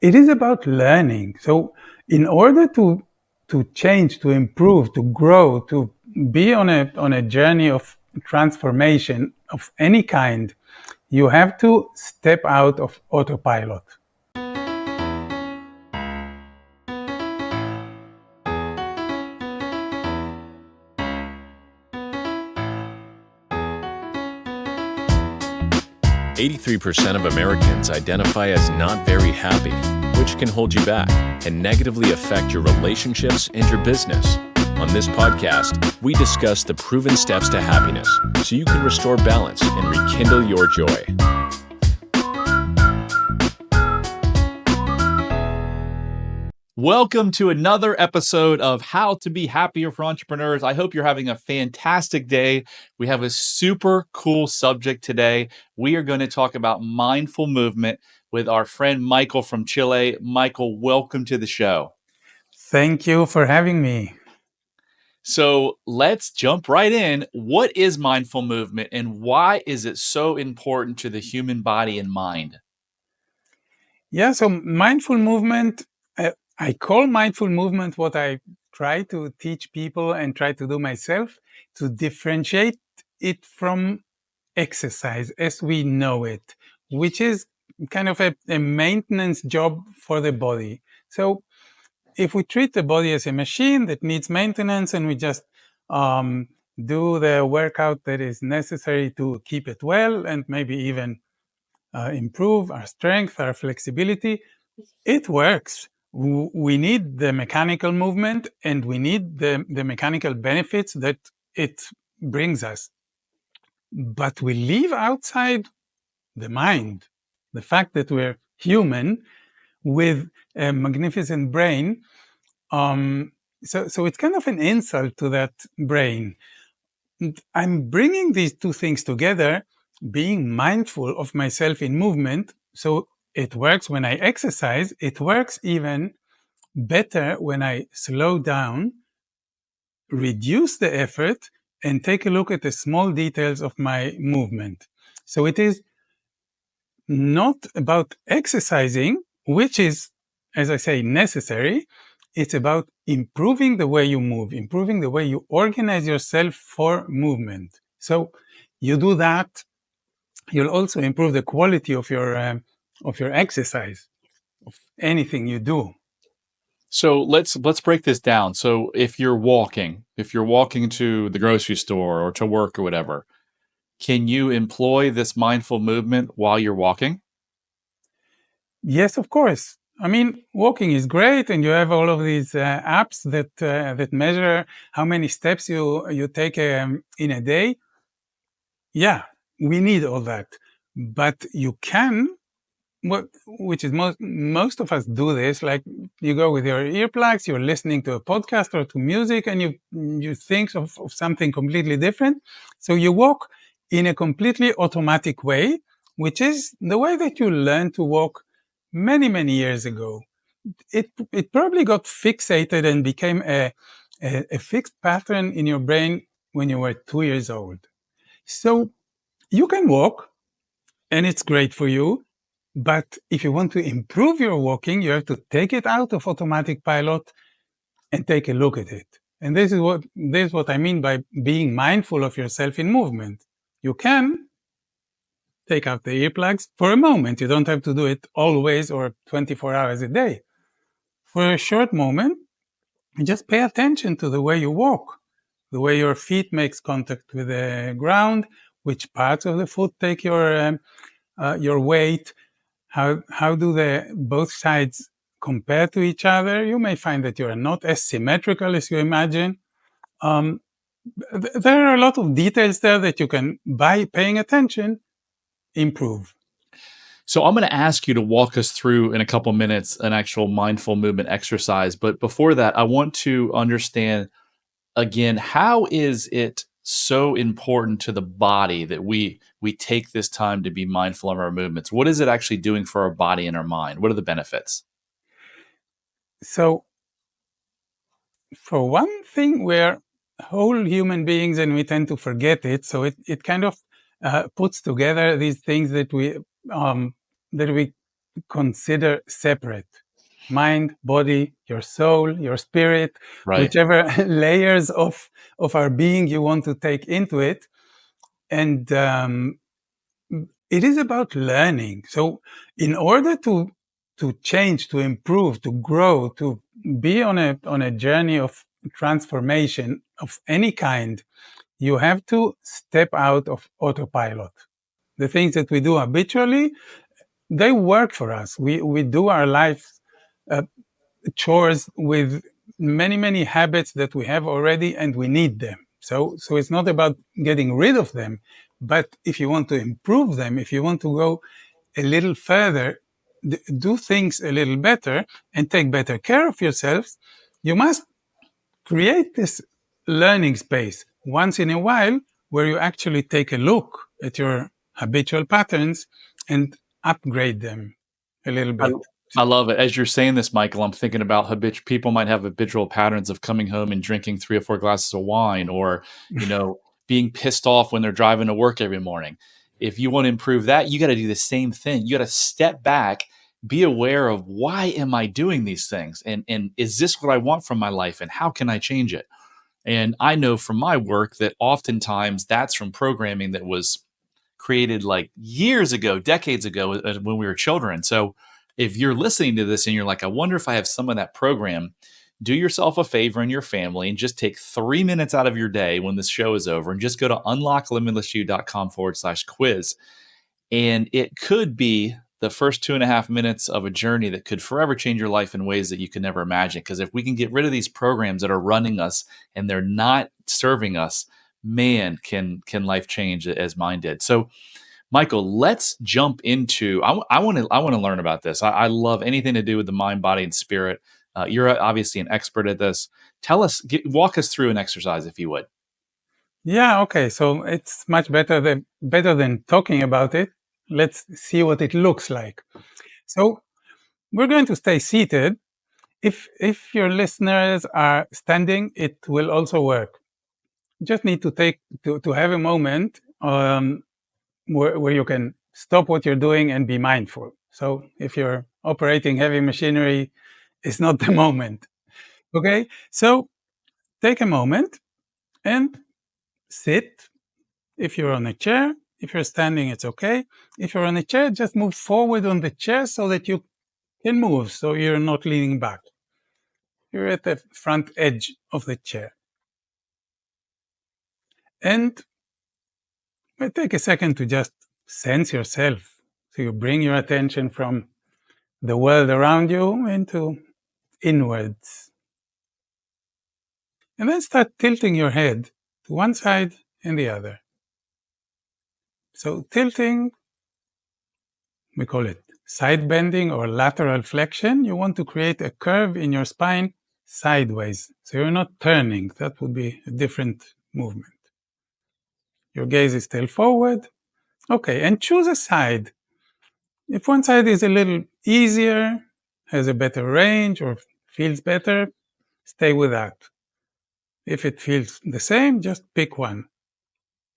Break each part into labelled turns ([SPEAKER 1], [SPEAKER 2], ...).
[SPEAKER 1] it is about learning. So in order to change, to improve, to grow, to be on a journey of transformation of any kind, you have to step out of autopilot.
[SPEAKER 2] 83% of Americans identify as not very happy, which can hold you back and negatively affect your relationships and your business. On this podcast, we discuss the proven steps to happiness so you can restore balance and rekindle your joy.
[SPEAKER 3] Welcome to another episode of How to Be Happier for Entrepreneurs. I hope you're having a fantastic day. We have a super cool subject today. We are going to talk about mindful movement with our friend Michael from Chile. Michael, welcome to the show.
[SPEAKER 1] Thank you for having me.
[SPEAKER 3] So let's jump right in. What is mindful movement and why is it so important to the human body and mind?
[SPEAKER 1] Yeah, so mindful movement, I call mindful movement what I try to teach people and try to do myself, to differentiate it from exercise as we know it, which is kind of a maintenance job for the body. So if we treat the body as a machine that needs maintenance and we just do the workout that is necessary to keep it well and maybe even improve our strength, our flexibility, it works. We need the mechanical movement and we need the mechanical benefits that it brings us. But we leave outside the mind, the fact that we're human with a magnificent brain. So it's kind of an insult to that brain. And I'm bringing these two things together, being mindful of myself in movement. So it works when I exercise. It works even better when I slow down, reduce the effort, and take a look at the small details of my movement. So it is not about exercising, which is, as I say, necessary. It's about improving the way you move, improving the way you organize yourself for movement. So you do that, you'll also improve the quality of your exercise, of anything you do.
[SPEAKER 3] So let's break this down. So if you're walking to the grocery store or to work or whatever, can you employ this mindful movement while you're walking?
[SPEAKER 1] Yes, of course. I mean, walking is great, and you have all of these apps that measure how many steps you take in a day. Yeah, we need all that, but you can. Which is most of us do this. Like you go with your earplugs, you're listening to a podcast or to music, and you think of something completely different. So you walk in a completely automatic way, which is the way that you learned to walk many years ago. It probably got fixated and became a fixed pattern in your brain when you were 2 years old. So you can walk, and it's great for you. But if you want to improve your walking, you have to take it out of automatic pilot and take a look at it. And this is what I mean by being mindful of yourself in movement. You can take out the earplugs for a moment. You don't have to do it always or 24 hours a day. For a short moment, just pay attention to the way you walk, the way your feet makes contact with the ground, which parts of the foot take your weight. How do the both sides compare to each other? You may find that you are not as symmetrical as you imagine. There are a lot of details there that you can, by paying attention, improve.
[SPEAKER 3] So I'm going to ask you to walk us through in a couple minutes an actual mindful movement exercise. But before that, I want to understand again, how is it so important to the body that we take this time to be mindful of our movements? What is it actually doing for our body and our mind? What are the benefits?
[SPEAKER 1] So, for one thing, we're whole human beings and we tend to forget it. So it kind of puts together these things that we consider separate. Mind, body, your soul, your spirit,
[SPEAKER 3] Right.
[SPEAKER 1] whichever layers of our being you want to take into it. And it is about learning. So in order to change, to improve, to grow, to be on a journey of transformation of any kind, you have to step out of autopilot. The things that we do habitually, they work for us. We do our life chores with many habits that we have already, and we need them. So it's not about getting rid of them, but if you want to improve them, if you want to go a little further, do things a little better, and take better care of yourselves, you must create this learning space once in a while where you actually take a look at your habitual patterns and upgrade them a little
[SPEAKER 3] I,
[SPEAKER 1] bit.
[SPEAKER 3] I love it. As you're saying this, Michael, I'm thinking about people might have habitual patterns of coming home and drinking 3 or 4 glasses of wine, or, being pissed off when they're driving to work every morning. If you want to improve that, you got to do the same thing. You got to step back, be aware of, why am I doing these things? And is this what I want from my life? And how can I change it? And I know from my work that oftentimes that's from programming that was created like years ago, decades ago, when we were children. So if you're listening to this and you're like, I wonder if I have some of that program, do yourself a favor and your family and just take 3 minutes out of your day when this show is over and just go to unlocklimitlessyou.com/quiz. And it could be the first 2.5 minutes of a journey that could forever change your life in ways that you could never imagine. Because if we can get rid of these programs that are running us and they're not serving us, man, can life change as mine did. So, Michael, let's jump into. I want to learn about this. I love anything to do with the mind, body, and spirit. You're obviously an expert at this. Walk us through an exercise, if you would.
[SPEAKER 1] Yeah, okay. So it's much better than talking about it. Let's see what it looks like. So we're going to stay seated. If your listeners are standing, it will also work. You just need to have a moment where you can stop what you're doing and be mindful. So if you're operating heavy machinery, it's not the moment. Okay, so take a moment and sit. If you're on a chair, if you're standing, it's okay. If you're on a chair, just move forward on the chair so that you can move, so you're not leaning back. You're at the front edge of the chair. And take a second to just sense yourself. So you bring your attention from the world around you into inwards. And then start tilting your head to one side and the other. So tilting, we call it side bending or lateral flexion. You want to create a curve in your spine sideways. So you're not turning. That would be a different movement. Your gaze is still forward. Okay, and choose a side. If one side is a little easier, has a better range, or feels better, stay with that. If it feels the same, just pick one.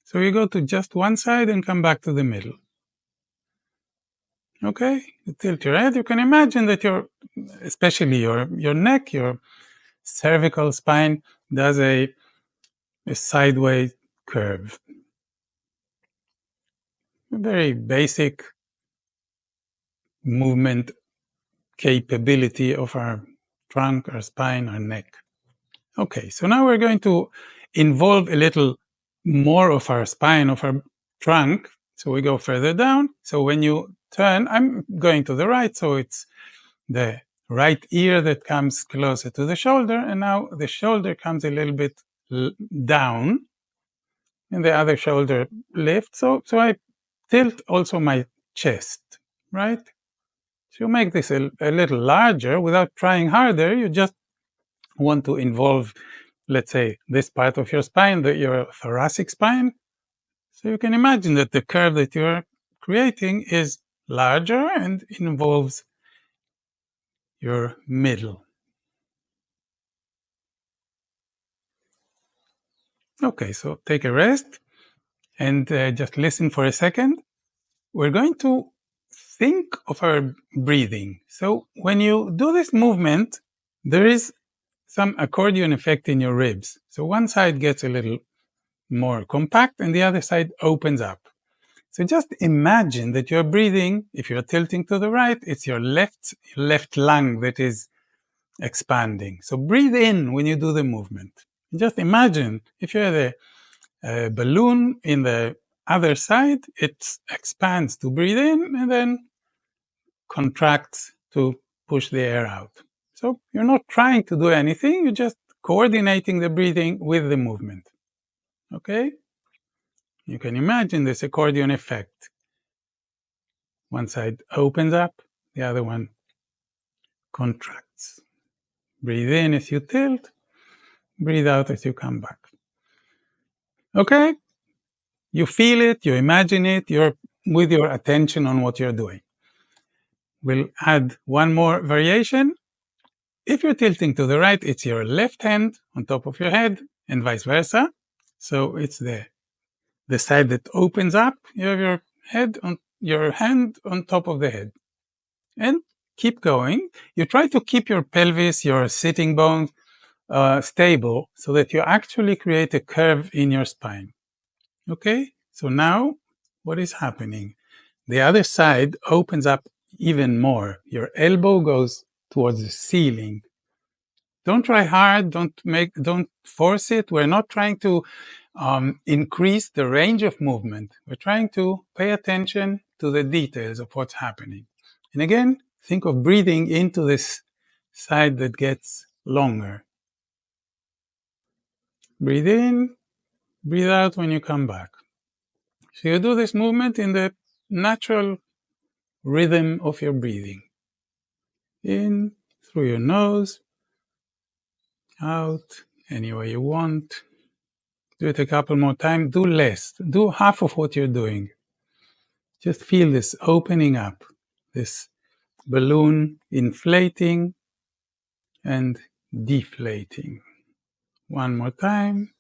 [SPEAKER 1] So you go to just one side and come back to the middle. Okay, you tilt your head. You can imagine that especially your neck, your cervical spine does a sideways curve. A very basic movement capability of our trunk, our spine, our neck. Okay, so now we're going to involve a little more of our spine, of our trunk. So we go further down. So when you turn, I'm going to the right, so it's the right ear that comes closer to the shoulder, and now the shoulder comes a little bit down, and the other shoulder lifts. So I tilt also my chest, right? So you make this a little larger without trying harder. You just want to involve, let's say, this part of your spine, your thoracic spine. So you can imagine that the curve that you're creating is larger and involves your middle. Okay, so take a rest and just listen for a second. We're going to think of our breathing. So when you do this movement, there is some accordion effect in your ribs. So one side gets a little more compact and the other side opens up. So just imagine that you're breathing. If you're tilting to the right, it's your left lung that is expanding. So breathe in when you do the movement. Just imagine if you have a balloon in the other side, it expands to breathe in and then contracts to push the air out. So you're not trying to do anything, you're just coordinating the breathing with the movement. Okay? You can imagine this accordion effect. One side opens up, the other one contracts. Breathe in as you tilt, breathe out as you come back. Okay? You feel it, you imagine it, you're with your attention on what you're doing. We'll add one more variation. If you're tilting to the right, it's your left hand on top of your head and vice versa. So it's the side that opens up, you have your hand on top of the head. And keep going. You try to keep your pelvis, your sitting bones stable so that you actually create a curve in your spine. Okay? So now what is happening? The other side opens up even more. Your elbow goes towards the ceiling. Don't try hard. Don't force it. We're not trying to increase the range of movement. We're trying to pay attention to the details of what's happening. And again, think of breathing into this side that gets longer. Breathe in, breathe out when you come back. So you do this movement in the natural rhythm of your breathing. In through your nose, out any way you want. Do it a couple more times. Do less. Do half of what you're doing. Just feel this opening up, this balloon inflating and deflating. One more time.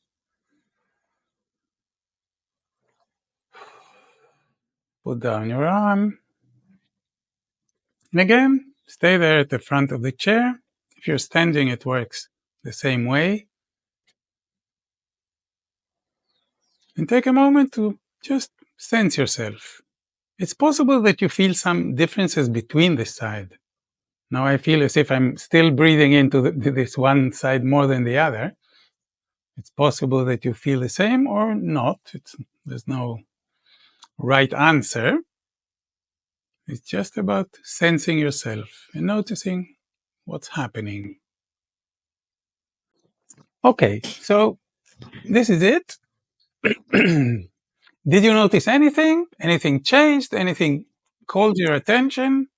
[SPEAKER 1] Put down your arm. And again, stay there at the front of the chair. If you're standing, it works the same way. And take a moment to just sense yourself. It's possible that you feel some differences between this side. Now I feel as if I'm still breathing into this one side more than the other. It's possible that you feel the same or not. There's no right answer. It's just about sensing yourself and noticing what's happening. Okay, so this is it. Did you notice anything? Anything changed? Anything called your attention?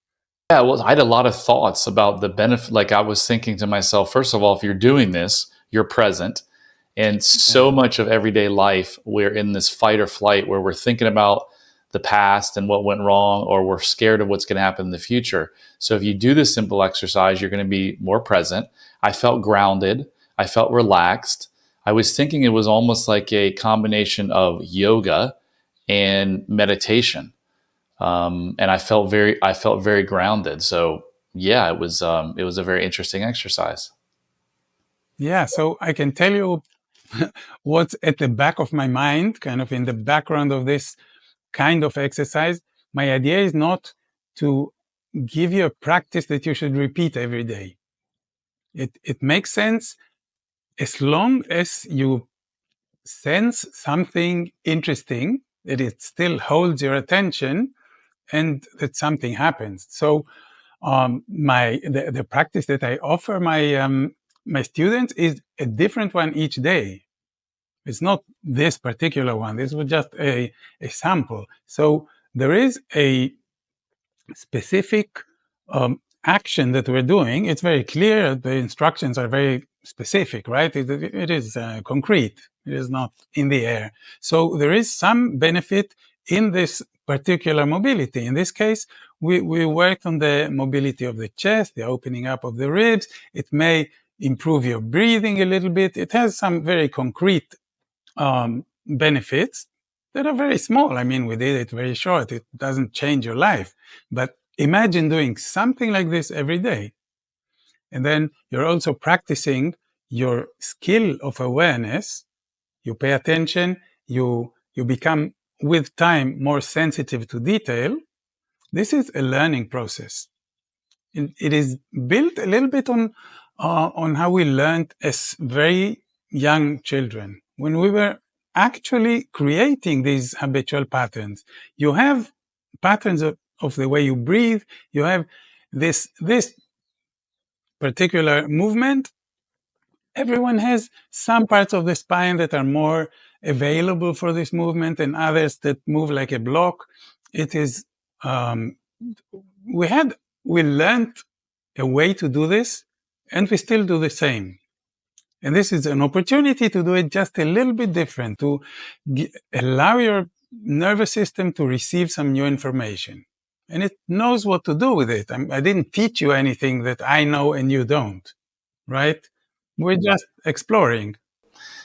[SPEAKER 3] Yeah, well, I had a lot of thoughts about the benefit. Like I was thinking to myself, first of all, if you're doing this, you're present. And so much of everyday life, we're in this fight or flight where we're thinking about the past and what went wrong, or we're scared of what's going to happen in the future. So if you do this simple exercise, you're going to be more present. I felt grounded. I felt relaxed. I was thinking it was almost like a combination of yoga and meditation. And I felt very grounded. So yeah, it was a very interesting exercise.
[SPEAKER 1] Yeah, so I can tell you what's at the back of my mind, kind of in the background of this kind of exercise. My idea is not to give you a practice that you should repeat every day. It makes sense as long as you sense something interesting, that it still holds your attention and that something happens. So the practice that I offer my students is a different one each day. It's not this particular one. This was just a sample. So there is a specific action that we're doing. It's very clear. The instructions are very specific, right? It is concrete. It is not in the air. So there is some benefit in this particular mobility. In this case, we worked on the mobility of the chest, the opening up of the ribs. It may improve your breathing a little bit. It has some very concrete benefits. that are very small. I mean, we did it very short. It doesn't change your life. But imagine doing something like this every day. And then you're also practicing your skill of awareness. You pay attention, you become with time more sensitive to detail. This is a learning process. It is built a little bit on how we learned as very young children. When we were actually creating these habitual patterns, you have patterns of the way you breathe. You have this particular movement. Everyone has some parts of the spine that are more available for this movement and others that move like a block. It is um, we learned a way to do this, and we still do the same. And this is an opportunity to do it just a little bit different, to allow your nervous system to receive some new information. And it knows what to do with it. I didn't teach you anything that I know and you don't, right? We're just exploring.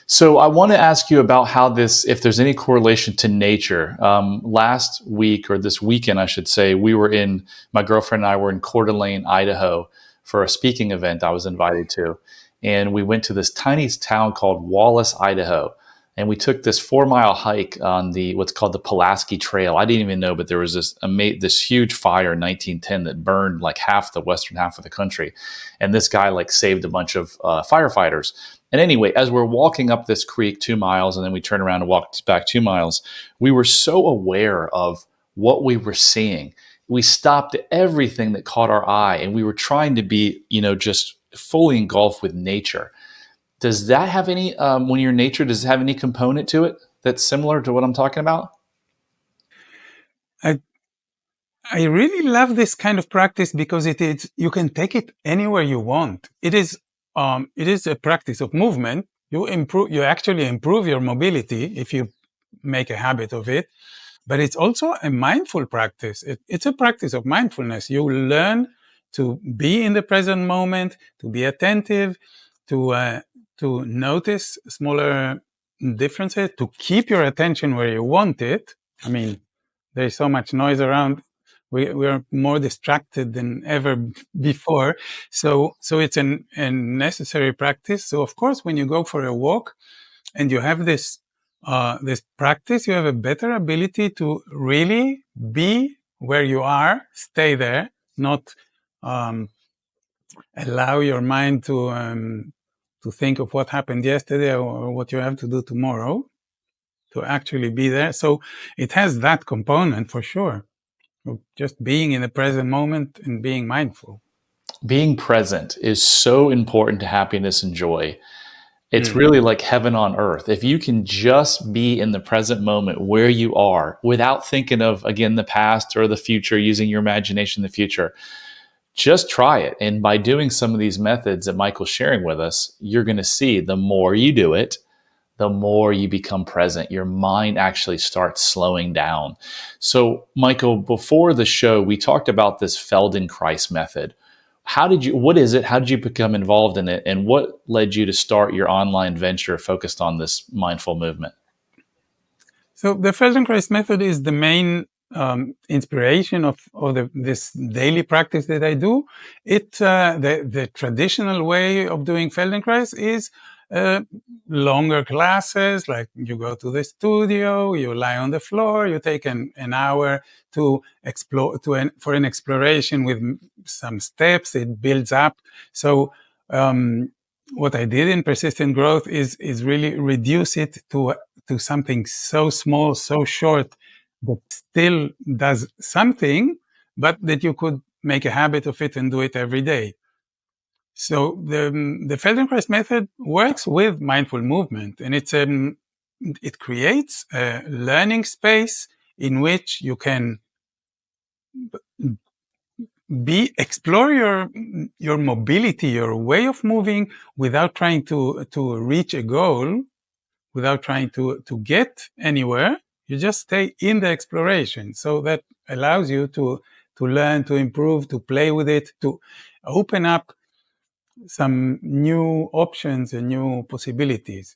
[SPEAKER 3] So I want to ask you about how this, if there's any correlation to nature. Last week, or this weekend, I should say, my girlfriend and I were in Coeur d'Alene, Idaho, for a speaking event I was invited to. And we went to this tiny town called Wallace, Idaho. And we took this 4-mile hike on what's called the Pulaski Trail. I didn't even know, but there was this huge fire in 1910 that burned like half the western half of the country. And this guy like saved a bunch of firefighters. And anyway, as we're walking up this creek 2 miles, and then we turn around and walk back 2 miles, we were so aware of what we were seeing. We stopped everything that caught our eye, and we were trying to be, just fully engulfed with nature. Does that have any, when you're in nature, does it have any component to it that's similar to what I'm talking about?
[SPEAKER 1] I, I really love this kind of practice because you can take it anywhere you want. It is a practice of movement. You actually improve your mobility if you make a habit of it, but it's also a mindful practice. It's a practice of mindfulness. You learn to be in the present moment, to be attentive, to notice smaller differences, to keep your attention where you want it. I mean, there's so much noise around. We are more distracted than ever before. So it's a necessary practice. So of course, when you go for a walk and you have this practice, you have a better ability to really be where you are, stay there, not allow your mind to think of what happened yesterday or what you have to do tomorrow, to actually be there. So it has that component for sure, of just being in the present moment and being mindful.
[SPEAKER 3] Being present is so important to happiness and joy. It's really like heaven on earth. If you can just be in the present moment where you are without thinking of, again, the past or the future, using your imagination in the future, just try it. And by doing some of these methods that Michael's sharing with us, you're going to see the more you do it, the more you become present. Your mind actually starts slowing down. So, Michael, before the show, we talked about this Feldenkrais method. What is it? How did you become involved in it? And what led you to start your online venture focused on this mindful movement?
[SPEAKER 1] So the Feldenkrais method is the main inspiration of this daily practice that I do. The traditional way of doing Feldenkrais is longer classes, like you go to the studio, you lie on the floor, you take an hour to explore, for an exploration with some steps. It builds up. So what I did in persistent growth is really reduce it to something so small, so short, that still does something, but that you could make a habit of it and do it every day. So the Feldenkrais method works with mindful movement, and it creates a learning space in which you can explore your mobility, your way of moving, without trying to reach a goal, without trying to get anywhere. You just stay in the exploration. So that allows you to learn, to improve, to play with it, to open up some new options and new possibilities.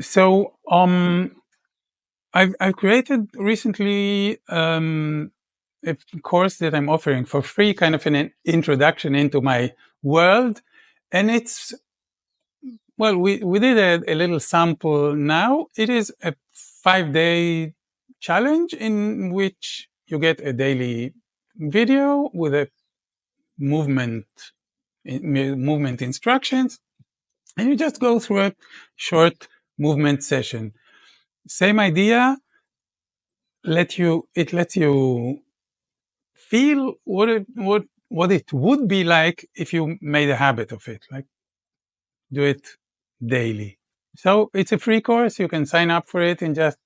[SPEAKER 1] So I've created recently a course that I'm offering for free, kind of an introduction into my world, and it's well, we did a little sample now. It is a 5-day challenge in which you get a daily video with a movement movement instructions, and you just go through a short movement session. Same idea. It lets you feel what it would be like if you made a habit of it, like do it daily. So it's a free course. You can sign up for it and just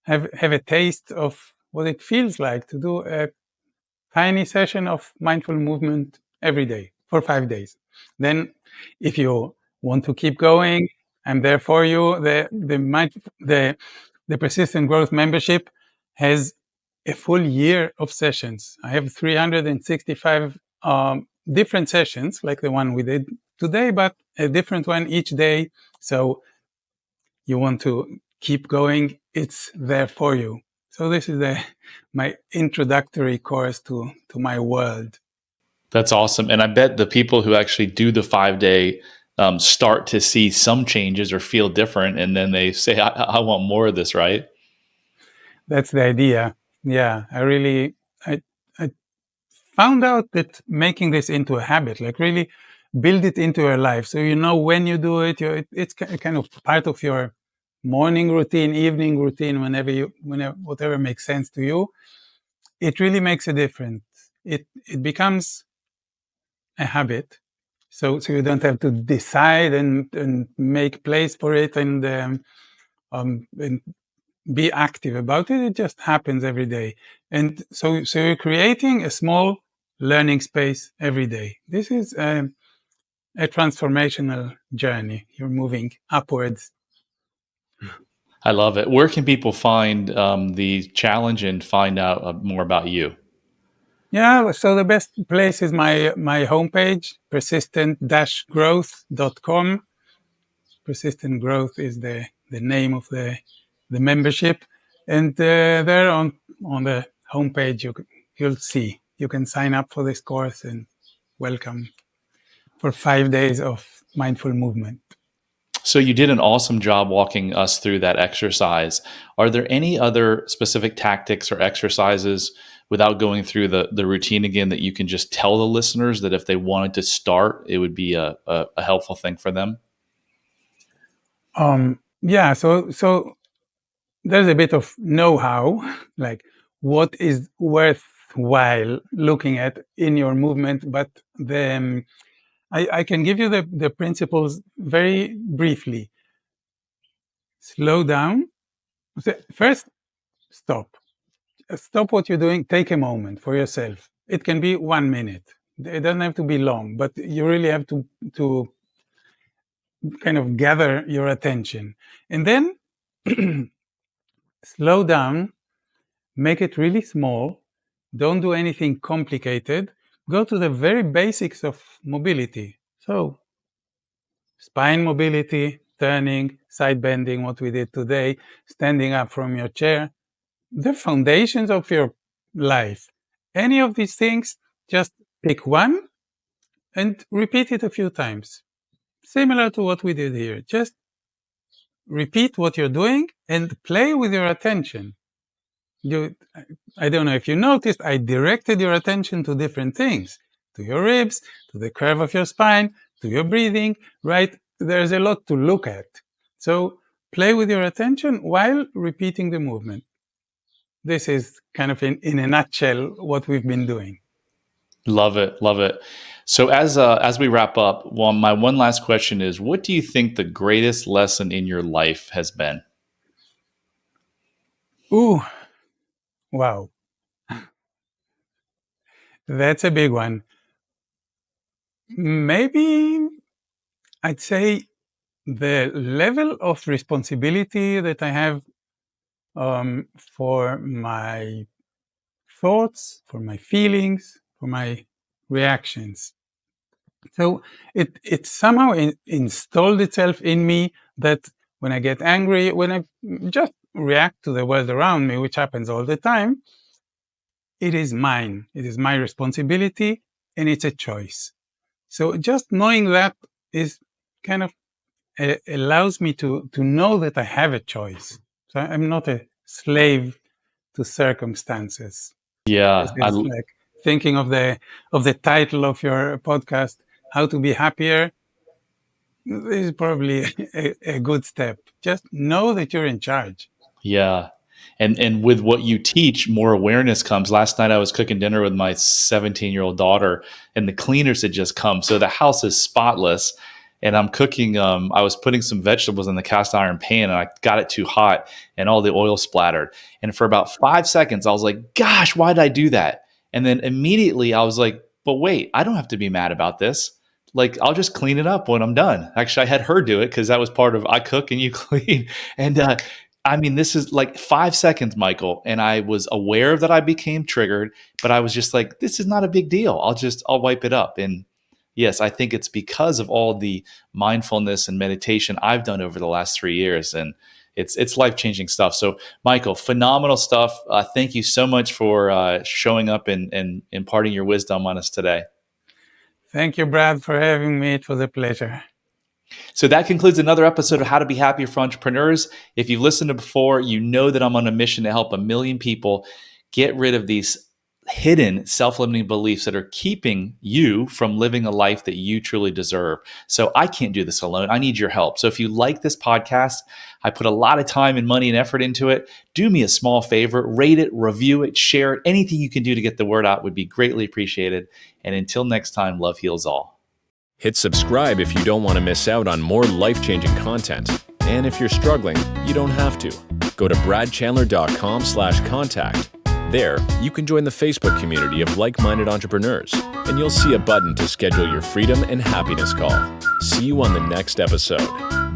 [SPEAKER 1] have a taste of what it feels like to do a tiny session of mindful movement every day for 5 days. Then, if you want to keep going, I'm there for you. The Persistent Growth membership has a full year of sessions. I have 365 different sessions, like the one we did today, but a different one each day. So you want to keep going, it's there for you. So this is my introductory course to my world.
[SPEAKER 3] That's awesome. And I bet the people who actually do the 5 day start to see some changes or feel different. And then they say, I want more of this, right?
[SPEAKER 1] That's the idea. Yeah, I found out that making this into a habit, like really build it into your life. So you know when you do it, it's kind of part of your morning routine, evening routine, whenever whatever makes sense to you. It really makes a difference. It becomes a habit. So you don't have to decide and make place for it and be active about it. It just happens every day. And so you're creating a small learning space every day. This is a transformational journey. You're moving upwards.
[SPEAKER 3] I love it. Where can people find the challenge and find out more about you?
[SPEAKER 1] Yeah, so the best place is my homepage, persistent-growth.com. Persistent Growth is the name of the membership, and there on the homepage you'll see you can sign up for this course and welcome for 5 days of mindful movement.
[SPEAKER 3] So you did an awesome job walking us through that exercise. Are there any other specific tactics or exercises without going through the routine again that you can just tell the listeners that if they wanted to start, it would be a helpful thing for them?
[SPEAKER 1] Yeah, so there's a bit of know-how, like what is worthwhile looking at in your movement, but I can give you the principles very briefly. Slow down. First, stop. Stop what you're doing. Take a moment for yourself. It can be 1 minute. It doesn't have to be long, but you really have to kind of gather your attention. And then slow down, make it really small. Don't do anything complicated. Go to the very basics of mobility. So spine mobility, turning, side bending, what we did today, standing up from your chair, the foundations of your life. Any of these things, just pick one and repeat it a few times. Similar to what we did here. Just repeat what you're doing and play with your attention. I don't know if you noticed, I directed your attention to different things, to your ribs, to the curve of your spine, to your breathing, right? There's a lot to look at. So play with your attention while repeating the movement. This is kind of in a nutshell what we've been doing.
[SPEAKER 3] Love it, love it. So as we wrap up, my one last question is: what do you think the greatest lesson in your life has been?
[SPEAKER 1] Ooh, wow. That's a big one. Maybe I'd say the level of responsibility that I have for my thoughts, for my feelings, for my reactions. So it somehow installed itself in me that when I get angry, when I just react to the world around me, which happens all the time, it is mine. It is my responsibility, and it's a choice. So just knowing that is kind of allows me to know that I have a choice. So I'm not a slave to circumstances. This
[SPEAKER 3] Yeah,
[SPEAKER 1] is like thinking of the title of your podcast, How to Be Happier. This is probably a good step. Just know that you're in charge.
[SPEAKER 3] yeah. And with what you teach, more awareness comes. Last night I was cooking dinner with my 17-year-old daughter, and the cleaners had just come. So the house is spotless. And I'm cooking, I was putting some vegetables in the cast iron pan, and I got it too hot and all the oil splattered. And for about 5 seconds, I was like, gosh, why did I do that? And then immediately I was like, but wait, I don't have to be mad about this. Like, I'll just clean it up when I'm done. Actually, I had her do it because that was part of I cook and you clean. And I mean, this is like 5 seconds, Michael. And I was aware that I became triggered, but I was just like, this is not a big deal. I'll wipe it up. And yes, I think it's because of all the mindfulness and meditation I've done over the last 3 years. And it's life-changing stuff. So, Michael, phenomenal stuff. Thank you so much for showing up and imparting your wisdom on us today.
[SPEAKER 1] Thank you, Brad, for having me. It was a pleasure.
[SPEAKER 3] So that concludes another episode of How to Be Happier for Entrepreneurs. If you've listened to before, you know that I'm on a mission to help 1 million people get rid of these hidden self-limiting beliefs that are keeping you from living a life that you truly deserve. So I can't do this alone. I need your help. So if you like this podcast, I put a lot of time and money and effort into it. Do me a small favor, rate it, review it, share it. Anything you can do to get the word out would be greatly appreciated. And until next time, love heals all.
[SPEAKER 2] Hit subscribe if you don't want to miss out on more life-changing content. And if you're struggling, you don't have to. Go to bradchandler.com/contact. There, you can join the Facebook community of like-minded entrepreneurs, and you'll see a button to schedule your freedom and happiness call. See you on the next episode.